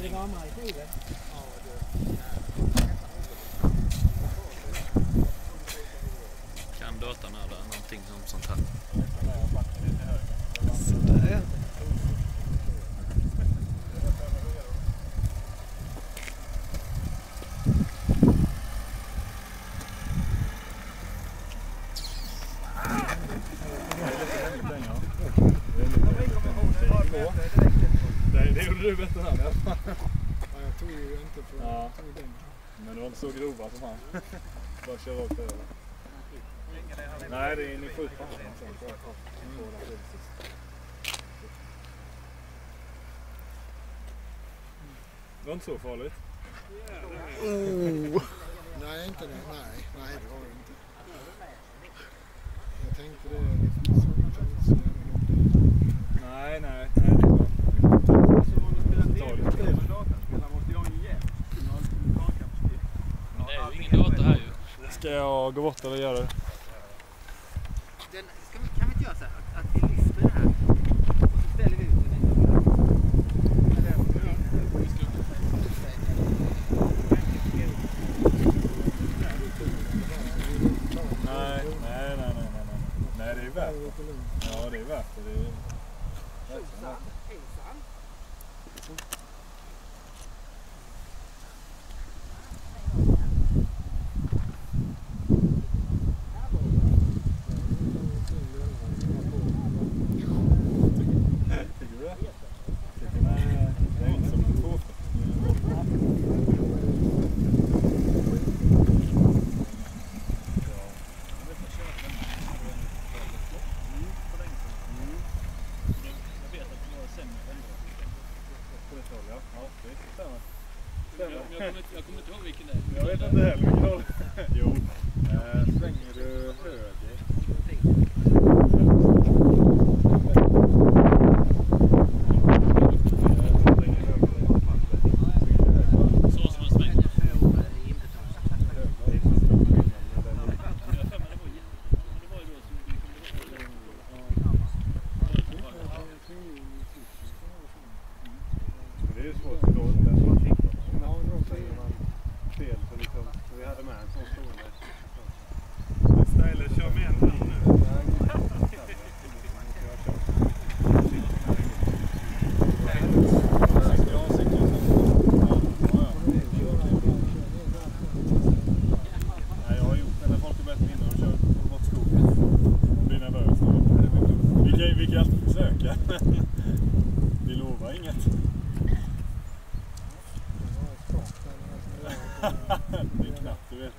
Är det varmare i skivor? Ja, kan datan eller någonting sånt här. Sådär. Det gjorde du bättre här. Ja, jag tog ju inte på den. Men du var inte så grova som han. Bara kör rakt över. Nej, det är ni skjuter på honom sen. Det var inte så farligt. Nej, inte det. Nej, det var det inte. Jag tänkte det. Nej, det är bra. Det är ju ingen data här ju. Ska jag gå bort eller göra det? Kan vi inte göra så här att vi lyfter den här och så ställer vi ut den? Nej, det är värt det. Ja, det är värt det. Det är Jag kommer inte ihåg vilken det är. Jag vet inte heller vilken håll. Jo, svänger du höger. Så som en sväng. Det är ju svårt att då. Den var titta. Fel, så liksom, vi hade med en sån stående. Ställe, kör med en hand nu. Nej, jag har gjort det när folk är bättre innan och kör bort skogen. De blir nervösa. Vi kan alltid försöka. Vi lovar inget. Det är knappt, du vet.